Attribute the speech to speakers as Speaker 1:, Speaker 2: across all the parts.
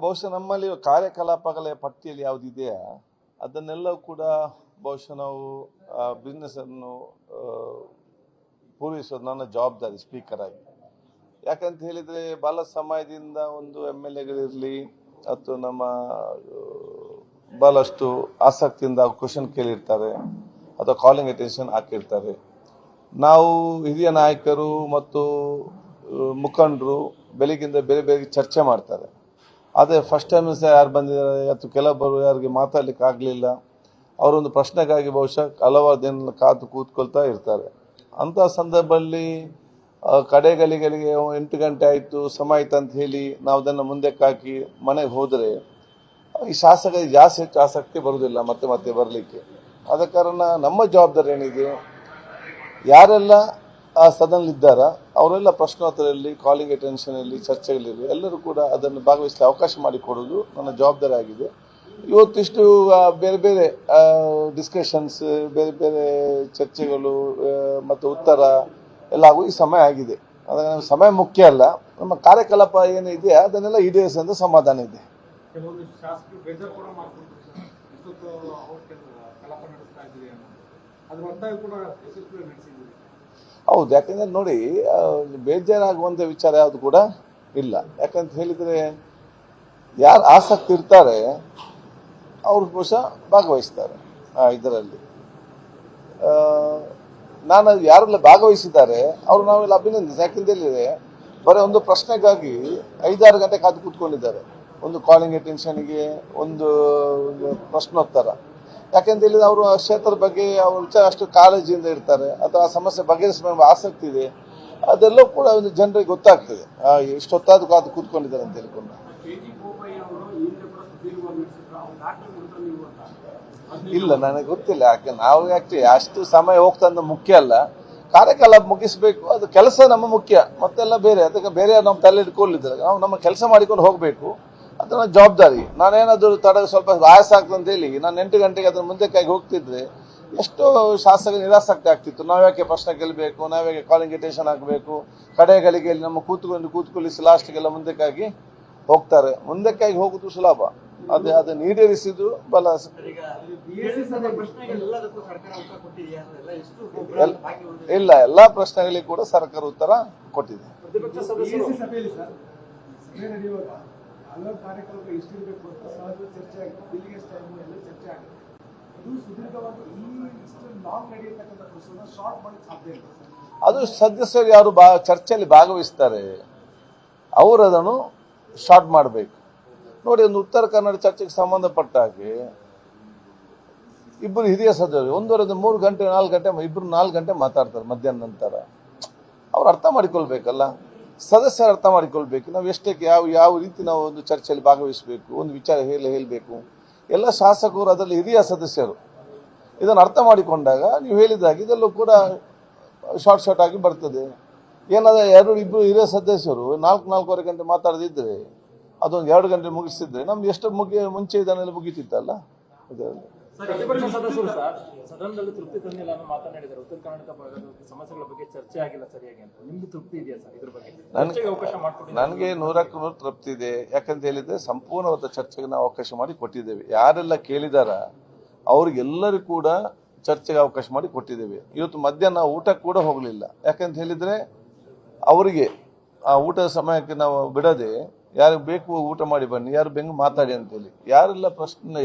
Speaker 1: ಬಹುಶಃ ನಮ್ಮಲ್ಲಿ ಕಾರ್ಯಕಲಾಪಗಳ ಪಟ್ಟಿಯಲ್ಲಿ ಯಾವುದಿದೆಯಾ ಅದನ್ನೆಲ್ಲವೂ ಕೂಡ ಬಹುಶಃ ನಾವು ಬಿಸ್ನೆಸ್ ಅನ್ನು ಪೂರೈಸೋದು ನನ್ನ ಜವಾಬ್ದಾರಿ ಸ್ಪೀಕರ್ ಆಗಿ. ಯಾಕಂತ ಹೇಳಿದರೆ ಬಹಳ ಸಮಯದಿಂದ ಒಂದು MLAಗಳಿರಲಿ ಅಥವಾ ನಮ್ಮ ಬಹಳಷ್ಟು ಆಸಕ್ತಿಯಿಂದ ಕ್ವಶನ್ ಕೇಳಿರ್ತಾರೆ ಅಥವಾ ಕಾಲಿಂಗ್ ಅಟೆನ್ಷನ್ ಹಾಕಿರ್ತಾರೆ. ನಾವು ಹಿರಿಯ ನಾಯಕರು ಮತ್ತು ಮುಖಂಡರು ಬೆಳಗಿಂದ ಬೇರೆ ಬೇರೆ ಚರ್ಚೆ ಮಾಡ್ತಾರೆ. ಆದರೆ ಫಸ್ಟ್ ಟೈಮ್ ಸಹ ಯಾರು ಬಂದಿದ್ದಾರೆ ಅಥವಾ ಕೆಲವೊಬ್ಬರು ಯಾರಿಗೆ ಮಾತಾಡ್ಲಿಕ್ಕೆ ಆಗಲಿಲ್ಲ, ಅವರೊಂದು ಪ್ರಶ್ನೆಗಾಗಿ ಬಹುಶಃ ಹಲವಾರು ದಿನ ಕಾದು ಕೂತ್ಕೊಳ್ತಾ ಇರ್ತಾರೆ. ಅಂಥ ಸಂದರ್ಭದಲ್ಲಿ ಕಡೆಗಳಿಗೆ 8 ಗಂಟೆ ಆಯಿತು ಸಮಯ ಆಯ್ತು ಅಂತ ಹೇಳಿ ನಾವು ಅದನ್ನು ಮುಂದಕ್ಕೆ ಹಾಕಿ ಮನೆಗೆ ಹೋದರೆ ಈ ಶಾಸಕರಿಗೆ ಜಾಸ್ತಿ ಹೆಚ್ಚು ಆಸಕ್ತಿ ಬರುವುದಿಲ್ಲ ಮತ್ತೆ ಮತ್ತೆ ಬರಲಿಕ್ಕೆ. ಆದ ಕಾರಣ ನಮ್ಮ ಜವಾಬ್ದಾರಿ ಏನಿದೆ, ಯಾರೆಲ್ಲ ಆ ಸದನಲ್ಲಿದ್ದಾರ ಅವರೆಲ್ಲ ಪ್ರಶ್ನೋತ್ತರದಲ್ಲಿ, ಕಾಲಿಂಗ್ ಅಟೆನ್ಷನಲ್ಲಿ, ಚರ್ಚೆಗಳಲ್ಲಿ ಎಲ್ಲರೂ ಕೂಡ ಅದನ್ನು ಭಾಗವಹಿಸಲು ಅವಕಾಶ ಮಾಡಿಕೊಡೋದು ನನ್ನ ಜವಾಬ್ದಾರಿ ಆಗಿದೆ. ಇವತ್ತಿಷ್ಟು ಬೇರೆ ಬೇರೆ ಡಿಸ್ಕಷನ್ಸ್, ಬೇರೆ ಬೇರೆ ಚರ್ಚೆಗಳು ಮತ್ತು ಉತ್ತರ ಎಲ್ಲ ಆಗುವ ಈ ಸಮಯ ಆಗಿದೆ. ಅದಕ್ಕೆ ನಮಗೆ ಸಮಯ ಮುಖ್ಯ ಅಲ್ಲ, ನಮ್ಮ ಕಾರ್ಯಕಲಾಪ ಏನಿದೆ ಅದನ್ನೆಲ್ಲ ಈಡೇರಿಸುವಂಥ ಸಮಾಧಾನ ಇದೆ. ಹೌದು, ಯಾಕಂದ್ರೆ ನೋಡಿ, ಬೇಜಾರಾಗುವಂಥ ವಿಚಾರ ಯಾವುದು ಕೂಡ ಇಲ್ಲ. ಯಾಕಂತ ಹೇಳಿದರೆ ಯಾರು ಆಸಕ್ತಿ ಇರ್ತಾರೆ ಅವರು ಬಹುಶಃ ಭಾಗವಹಿಸ್ತಾರೆ ಇದರಲ್ಲಿ. ನಾನು ಯಾರೆಲ್ಲ ಭಾಗವಹಿಸಿದ್ದಾರೆ ಅವರು ನಾವೆಲ್ಲ ಅಭಿನಂದಿಸಿ. ಯಾಕೆಂತ ಹೇಳಿದರೆ ಬರೀ ಒಂದು ಪ್ರಶ್ನೆಗಾಗಿ 5-6 ಗಂಟೆ ಕಾದು ಕೂತ್ಕೊಂಡಿದ್ದಾರೆ. ಒಂದು ಕಾಲಿಂಗ್ ಅಟೆನ್ಷನ್ಗೆ, ಒಂದು ಪ್ರಶ್ನೋತ್ತರ. ಯಾಕೆಂತ ಹೇಳಿದ್ರೆ ಅವರು ಆ ಕ್ಷೇತ್ರದ ಬಗ್ಗೆ ಅವ್ರ ವಿಚಾರ ಅಷ್ಟು ಕಾಳಜಿಯಿಂದ ಇರ್ತಾರೆ ಅಥವಾ ಆ ಸಮಸ್ಯೆ ಬಗೆಹರಿಸುವ ಆಸಕ್ತಿ ಇದೆ. ಅದೆಲ್ಲವೂ ಕೂಡ ಒಂದು ಜನರಿಗೆ ಗೊತ್ತಾಗ್ತದೆ ಇಷ್ಟೊತ್ತಾದ ಕಾದು ಕೂತ್ಕೊಂಡಿದ್ದಾರೆ ಅಂತ ಹೇಳ್ಕೊಂಡು. ಇಲ್ಲ, ನನಗೆ ಗೊತ್ತಿಲ್ಲ. ಯಾಕೆ ನಾವು ಅಷ್ಟು ಸಮಯ ಹೋಗ್ತಂದ ಮುಖ್ಯ ಅಲ್ಲ, ಕಾರ್ಯಕಲಾಪ ಮುಗಿಸ್ಬೇಕು, ಅದು ಕೆಲಸ ನಮ್ಮ ಮುಖ್ಯ, ಮತ್ತೆಲ್ಲ ಬೇರೆ. ಅದಕ್ಕೆ ಬೇರೆ ನಮ್ಮ ತಲೆ ಇಟ್ಕೊಳ್ಳಿದ್ದಾರೆ. ನಾವು ನಮ್ಮ ಕೆಲಸ ಮಾಡಿಕೊಂಡು ಹೋಗಬೇಕು, ಅದು ನನ್ನ ಜವಾಬ್ದಾರಿ. ನಾನೇನಾದರೂ ಸ್ವಲ್ಪ ಆಯಾಸ ಆಗ್ತದೆ ಅಂತ ಹೇಳಿ ನಾನು 8 ಗಂಟೆಗೆ ಅದನ್ನು ಮುಂದಕ್ಕಾಗಿ ಹೋಗ್ತಿದ್ರೆ ಎಷ್ಟೋ ಶಾಸಕ ನಿರಾಸಕ್ತಿ ಆಗ್ತಿತ್ತು. ನಾವ್ಯಾಕೆ ಪ್ರಶ್ನೆ ಗೆಲ್ಲಬೇಕು, ನಾವ್ಯಾಕೆ ಕಾಲಿಂಗ್ ಅಟೆನ್ಷನ್ ಹಾಕಬೇಕು, ಕಡೆಗಳಿಗೆ ನಮ್ಮ ಕೂತ್ಕೊಳ್ಳಿಸಿ ಲಾಸ್ಟ್ಗೆಲ್ಲ ಮುಂದಕ್ಕಾಗಿ ಹೋಗ್ತಾರೆ. ಮುಂದಕ್ಕಾಗಿ ಹೋಗುದು ಸುಲಭ, ಅದನ್ನು ಈಡೇರಿಸಿದ್ದು ಬಲ. ಇಲ್ಲ, ಎಲ್ಲಾ ಪ್ರಶ್ನೆಗಳಿಗೆ ಕೂಡ ಸರ್ಕಾರ ಉತ್ತರ ಕೊಟ್ಟಿದೆ. ಅದು ಸದಸ್ಯರು ಯಾರು ಚರ್ಚೆಯಲ್ಲಿ ಭಾಗವಹಿಸ್ತಾರೆ ಅವರು ಅದನ್ನು ಶಾರ್ಟ್ ಮಾಡಬೇಕು. ನೋಡಿ, ಒಂದು ಉತ್ತರ ಕನ್ನಡ ಚರ್ಚೆಗೆ ಸಂಬಂಧಪಟ್ಟ ಹಾಗೆ ಇಬ್ಬರು ಹಿರಿಯ ಸದಸ್ಯರು 1.5-3 ಗಂಟೆ 4 ಗಂಟೆ ಇಬ್ಬರು 4 ಗಂಟೆ ಮಾತಾಡ್ತಾರೆ ಮಧ್ಯಾಹ್ನ ನಂತರ. ಅವ್ರು ಅರ್ಥ ಮಾಡಿಕೊಳ್ಬೇಕಲ್ಲ, ಸದಸ್ಯರು ಅರ್ಥ ಮಾಡಿಕೊಳ್ಬೇಕು. ನಾವು ಎಷ್ಟಕ್ಕೆ ಯಾವ ರೀತಿ ನಾವು ಒಂದು ಚರ್ಚೆಯಲ್ಲಿ ಭಾಗವಹಿಸಬೇಕು, ಒಂದು ವಿಚಾರ ಹೇಳಬೇಕು. ಎಲ್ಲ ಶಾಸಕರು ಅದರಲ್ಲಿ ಹಿರಿಯ ಸದಸ್ಯರು ಇದನ್ನು ಅರ್ಥ ಮಾಡಿಕೊಂಡಾಗ ನೀವು ಹೇಳಿದಾಗ ಇದೆಲ್ಲೂ ಕೂಡ ಶಾರ್ಟ್ ಆಗಿ ಬರ್ತದೆ. ಏನಾದ್ರೆ ಇಬ್ಬರು ಹಿರಿಯ ಸದಸ್ಯರು 4-4.25 ಗಂಟೆ ಮಾತಾಡದಿದ್ರೆ ಅದೊಂದು 2 ಗಂಟೆ ಮುಗಿಸಿದ್ರೆ ನಮ್ದು ಎಷ್ಟು ಮುಂಚೆ ಇದನ್ನೆಲ್ಲ ಮುಗಿತಿತ್ತಲ್ಲ.
Speaker 2: ಪ್ರತಿಪಕ್ಷ ಸದಸ್ಯರು ಸದನದಲ್ಲಿ ತೃಪ್ತಿ ತಂದಿಲ್ಲ ಅನ್ನೋ ಮಾತನಾಡಿದ್ದಾರೆ. ಉತ್ತರ ಕರ್ನಾಟಕ ಭಾಗದ ಸಮಸ್ಯೆಗಳ ಬಗ್ಗೆ ಚರ್ಚೆ ಆಗಿಲ್ಲ ಸರಿಯಾಗಿ ಅಂತ. ನಿಮ್ಗೆ ತೃಪ್ತಿ ಇದೆಯಾ ಸರ್ ಇದ್ರ ಬಗ್ಗೆ?
Speaker 1: ನನಗೆ 100ಕ್ಕೆ 100 ತೃಪ್ತಿ ಇದೆ. ಯಾಕಂತ ಹೇಳಿದ್ರೆ ಸಂಪೂರ್ಣವಾದ ಚರ್ಚೆಗೆ ನಾವು ಅವಕಾಶ ಮಾಡಿ ಕೊಟ್ಟಿದ್ದೇವೆ. ಯಾರೆಲ್ಲ ಕೇಳಿದಾರ ಅವ್ರಿಗೆಲ್ಲರಿಗೂ ಕೂಡ ಚರ್ಚೆಗೆ ಅವಕಾಶ ಮಾಡಿ ಕೊಟ್ಟಿದ್ದೇವೆ. ಇವತ್ತು ಮಧ್ಯಾಹ್ನ ಊಟಕ್ಕೆ ಕೂಡ ಹೋಗಲಿಲ್ಲ. ಯಾಕಂತ ಹೇಳಿದ್ರೆ ಅವರಿಗೆ ಆ ಊಟದ ಸಮಯಕ್ಕೆ ನಾವು ಬಿಡದೆ ಯಾರಿಗೆ ಬೇಕು ಊಟ ಮಾಡಿ ಬನ್ನಿ, ಯಾರು ಬೆಂಗು ಮಾತಾಡಿ ಅಂತೇಳಿ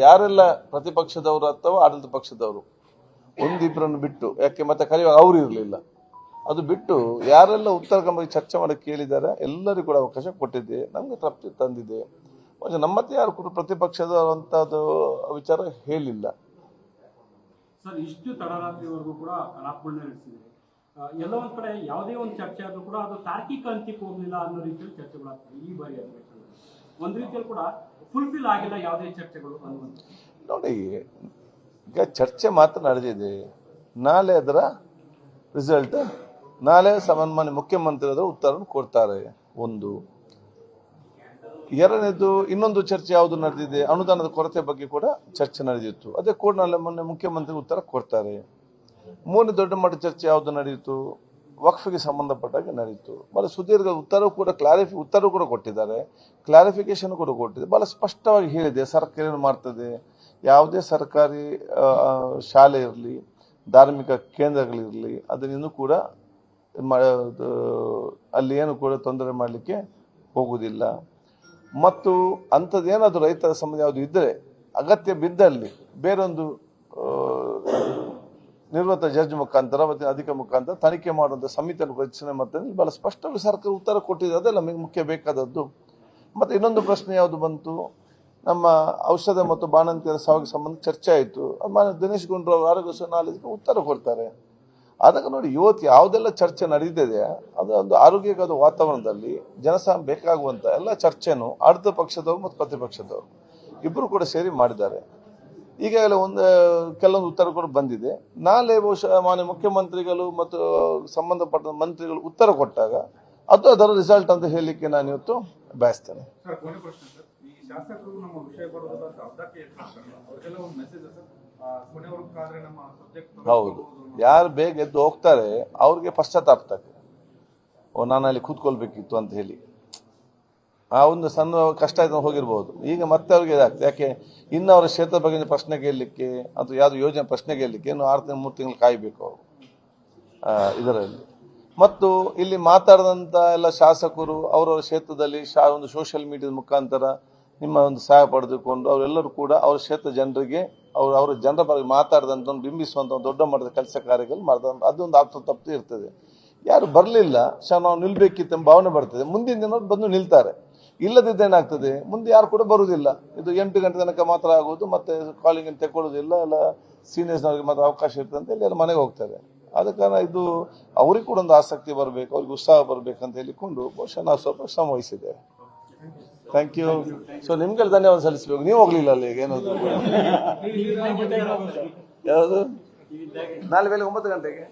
Speaker 1: ಯಾರೆಲ್ಲ ಪ್ರತಿಪಕ್ಷದವರು ಅಥವಾ ಆಡಳಿತ ಪಕ್ಷದವರು ಒಂದಿಬ್ಬರನ್ನು ಬಿಟ್ಟು, ಯಾಕೆ ಮತ್ತೆ ಕರೆಯುವಾಗ ಅವರು ಇರಲಿಲ್ಲ, ಅದು ಬಿಟ್ಟು ಯಾರೆಲ್ಲ ಉತ್ತರ ಕನ್ನಡ ಚರ್ಚೆ ಮಾಡಕ್ಕೆ ಕೇಳಿದ್ದಾರೆ ಎಲ್ಲರಿಗೂ ಕೂಡ ಅವಕಾಶ ಕೊಟ್ಟಿದ್ದೆ. ನಮಗೆ ತೃಪ್ತಿ ತಂದಿದೆ. ನಮ್ಮತ್ತೆ ಯಾರು ಕೂಡ ಪ್ರತಿಪಕ್ಷದವಂಥದ್ದು ವಿಚಾರ ಹೇಳಿಲ್ಲ.
Speaker 3: ಸರ್, ಇಷ್ಟು ತಡರಾತ್ರಿವರೆಗೂ ಕೂಡ ಕಲಾಪಗಳನ್ನ ನಡೆಸಿದೆ. ಎಲ್ಲ ಒಂದ್ ಕಡೆ ಯಾವುದೇ ಒಂದು ಚರ್ಚೆ ಆದ್ರೂ ಕೂಡ ಅದು ತಾರ್ಕಿಕ ಅಂತ್ಯಕ್ಕೆ ಹೋಗ್ಲಿಲ್ಲ ಅನ್ನೋ ರೀತಿಯಲ್ಲಿ ಚರ್ಚೆಗಳಾಗ್ತವೆ. ಈ ಬಾರಿ ಒಂದ್ ರೀತಿಯಲ್ಲಿ ಕೂಡ ಫುಲ್ಫಿಲ್ ಆಗಿಲ್ಲ ಯಾವುದೇ ಚರ್ಚೆಗಳು ಅನ್ನುವಂಥ.
Speaker 1: ನೋಡಿ, ಈಗ ಚರ್ಚೆ ಮಾತ್ರ ನಡೆದಿದೆ. ನಾಳೆ ಅದರ ರಿಸಲ್ಟ್, ನಾಳೆ ಸನ್ಮಾನ್ಯ ಮುಖ್ಯಮಂತ್ರಿ ಅದರ ಉತ್ತರ ಕೊಡ್ತಾರೆ. ಒಂದು. ಎರಡನೇದು ಇನ್ನೊಂದು ಚರ್ಚೆ ಯಾವುದು ನಡೆದಿದೆ, ಅನುದಾನದ ಕೊರತೆ ಬಗ್ಗೆ ಕೂಡ ಚರ್ಚೆ ನಡೆದಿತ್ತು. ಅದೇ ಕೂಡ ನಾಳೆ ಮೊನ್ನೆ ಮುಖ್ಯಮಂತ್ರಿ ಉತ್ತರ ಕೊಡ್ತಾರೆ. ಮೂರನೇ ದೊಡ್ಡ ಮಟ್ಟ ಚರ್ಚೆ ಯಾವುದು ನಡೆಯಿತು, ವಕ್ಫಿಗೆ ಸಂಬಂಧಪಟ್ಟಾಗ ನಡೀತು. ಭಾಳ ಸುದೀರ್ಘ ಉತ್ತರ ಕೂಡ ಕೊಟ್ಟಿದ್ದಾರೆ, ಕ್ಲಾರಿಫಿಕೇಶನ್ ಕೂಡ ಕೊಟ್ಟಿದೆ. ಭಾಳ ಸ್ಪಷ್ಟವಾಗಿ ಹೇಳಿದೆ ಸರ್ಕಾರ ಏನು ಮಾಡ್ತದೆ. ಯಾವುದೇ ಸರ್ಕಾರಿ ಶಾಲೆ ಇರಲಿ, ಧಾರ್ಮಿಕ ಕೇಂದ್ರಗಳಿರಲಿ, ಅದನ್ನಿನ್ನೂ ಕೂಡ ಅಲ್ಲಿ ಏನು ಕೂಡ ತೊಂದರೆ ಮಾಡಲಿಕ್ಕೆ ಹೋಗುವುದಿಲ್ಲ. ಮತ್ತು ಅಂಥದ್ದೇನಾದರೂ ರೈತರ ಸಂಬಂಧ ಯಾವುದು ಇದ್ದರೆ ಅಗತ್ಯ ಬಿದ್ದಲ್ಲಿ ಬೇರೊಂದು ನಿವೃತ್ತ ಜಡ್ಜ್ ಮುಖಾಂತರ ಮತ್ತು ಅಧಿಕ ಮುಖಾಂತರ ತನಿಖೆ ಮಾಡುವಂಥ ಸಮಿತಿಯನ್ನು ರಚನೆ ಮಾಡ್ತಾರೆ. ಭಾಳ ಸ್ಪಷ್ಟವಾಗಿ ಸರ್ಕಾರ ಉತ್ತರ ಕೊಟ್ಟಿದೆ. ಅದೆಲ್ಲ ನಮಗೆ ಮುಖ್ಯ ಬೇಕಾದದ್ದು. ಮತ್ತು ಇನ್ನೊಂದು ಪ್ರಶ್ನೆ ಯಾವುದು ಬಂತು, ನಮ್ಮ ಔಷಧ ಮತ್ತು ಬಾಣಂತಿಯರ ಸಾವಿಗೆ ಸಂಬಂಧ ಚರ್ಚೆ ಆಯಿತು. ದಿನೇಶ್ ಗುಂಡೂರಾವ್ ಆರೋಗ್ಯ ನಾಲೆಜ್ಗೆ ಉತ್ತರ ಕೊಡ್ತಾರೆ. ಅದಕ್ಕೆ ನೋಡಿ, ಇವತ್ತು ಯಾವುದೆಲ್ಲ ಚರ್ಚೆ ನಡೆದಿದೆ ಅದು ಒಂದು ಆರೋಗ್ಯಕರ ವಾತಾವರಣದಲ್ಲಿ ಜನಸಾಮಾನ್ಯ ಬೇಕಾಗುವಂಥ ಎಲ್ಲ ಚರ್ಚೆನೂ ಆಡಳಿತ ಪಕ್ಷದವರು ಮತ್ತು ಪ್ರತಿಪಕ್ಷದವರು ಇಬ್ಬರು ಕೂಡ ಸೇರಿ ಮಾಡಿದ್ದಾರೆ. ಈಗಾಗಲೇ ಕೆಲವೊಂದು ಉತ್ತರ ಕೂಡ ಬಂದಿದೆ. ನಾಳೆ ಬಹುಶಃ ಮಾನ್ಯ ಮುಖ್ಯಮಂತ್ರಿಗಳು ಮತ್ತು ಸಂಬಂಧಪಟ್ಟ ಮಂತ್ರಿಗಳು ಉತ್ತರ ಕೊಟ್ಟಾಗ ಅದು ಅದರ ರಿಸಲ್ಟ್ ಅಂತ ಹೇಳಲಿಕ್ಕೆ ನಾನು ಇವತ್ತು ಬಯಸ್ತೇನೆ.
Speaker 4: ಸರ್, ಕೊನೆ ಪ್ರಶ್ನೆ ಸರ್. ಈ ಶಾಸಕರು ನಮ್ಮ ವಿಷಯ ಬರೋದಿಲ್ಲ ಅಂತ ಅರ್ಧಕ್ಕೆ ಅವ್ರಿಗೆಲ್ಲ ಒಂದು ಮೆಸೇಜ್ ಸರ್, ಕೊನೆವರೆಗಾದ್ರೆ ನಮ್ಮ ಸಬ್ಜೆಕ್ಟ್
Speaker 1: ಹೌದು, ಯಾರು ಬೇಗ ಎದ್ದು ಹೋಗ್ತಾರೆ ಅವ್ರಿಗೆ ಪಶ್ಚಾತ್ತಾಪ ಆಗ್ತದೆ. ನಾನು ಅಲ್ಲಿ ಕೂತ್ಕೊಳ್ಬೇಕಿತ್ತು ಅಂತ ಹೇಳಿ ಆ ಒಂದು ಸಣ್ಣ ಕಷ್ಟ ಆಯ್ತು ಹೋಗಿರ್ಬೋದು. ಈಗ ಮತ್ತೆ ಅವ್ರಿಗೆ ಇದಾಗ್ತದೆ. ಯಾಕೆ ಇನ್ನು ಅವರ ಕ್ಷೇತ್ರ ಬಗ್ಗೆ ಪ್ರಶ್ನೆ ಕೇಳಲಿಕ್ಕೆ ಅಥವಾ ಯಾವುದು ಯೋಜನೆ ಪ್ರಶ್ನೆ ಕೇಳಲಿಕ್ಕೆ ಇನ್ನು 3 ತಿಂಗಳು ಕಾಯಬೇಕು ಅವರು ಇದರಲ್ಲಿ. ಮತ್ತು ಇಲ್ಲಿ ಮಾತಾಡಿದಂಥ ಎಲ್ಲ ಶಾಸಕರು ಅವರವರ ಕ್ಷೇತ್ರದಲ್ಲಿ ಒಂದು ಸೋಷಿಯಲ್ ಮೀಡಿಯಾದ ಮುಖಾಂತರ ನಿಮ್ಮ ಒಂದು ಸಹಾಯ ಪಡೆದುಕೊಂಡು ಅವರೆಲ್ಲರೂ ಕೂಡ ಅವರ ಕ್ಷೇತ್ರ ಜನರಿಗೆ ಅವರ ಜನರ ಬಗ್ಗೆ ಮಾತಾಡಿದಂಥ ಒಂದು ಬಿಂಬಿಸುವಂಥ ಒಂದು ದೊಡ್ಡ ಮಟ್ಟದ ಕೆಲಸ ಕಾರ್ಯಗಳು ಮಾಡಿದಂಥ ಅದೊಂದು ತಪ್ಪು ಇರ್ತದೆ. ಯಾರು ಬರಲಿಲ್ಲ ನಾವು ನಿಲ್ಬೇಕಿತ್ತು ಎಂಬ ಭಾವನೆ ಬರ್ತದೆ. ಮುಂದಿನ ದಿನ ಬಂದು ನಿಲ್ತಾರೆ. ಇಲ್ಲದಿದ್ದೇನಾಗ್ತದೆ, ಮುಂದೆ ಯಾರು ಕೂಡ ಬರುವುದಿಲ್ಲ. ಇದು 8 ಗಂಟೆ ತನಕ ಮಾತ್ರ ಆಗೋದು, ಮತ್ತೆ ಕಾಲಿಂಗ್ ಅಂತ ತಗೊಳ್ಳೋದಿಲ್ಲ. ಎಲ್ಲ ಸೀನಿಯರ್ಸ್ನವ್ರಿಗೆ ಮಾತ್ರ ಅವಕಾಶ ಇರ್ತದೆ ಅಂತ ಹೇಳಿ ಎಲ್ಲ ಮನೆಗೆ ಹೋಗ್ತಾರೆ. ಆದ ಕಾರಣ ಇದು ಅವ್ರಿಗೆ ಕೂಡ ಒಂದು ಆಸಕ್ತಿ ಬರಬೇಕು, ಅವ್ರಿಗೆ ಉತ್ಸಾಹ ಬರಬೇಕಂತ ಹೇಳಿಕೊಂಡು ಬಹುಶಃ ನಾವು ಸ್ವಲ್ಪ ಶ್ರಮ ವಹಿಸಿದ್ದೇವೆ. Thank you. ಸೊ ನಿಮ್ಗೆಲ್ಲ ಧನ್ಯವಾದ ಸಲ್ಲಿಸಬೇಕು. ನೀವು ಹೋಗ್ಲಿಲ್ಲ ಅಲ್ಲಿ ಈಗ ಏನದು ಯಾವುದು ನಾಳೆ ಬೆಳಗ್ಗೆ 9 ಗಂಟೆಗೆ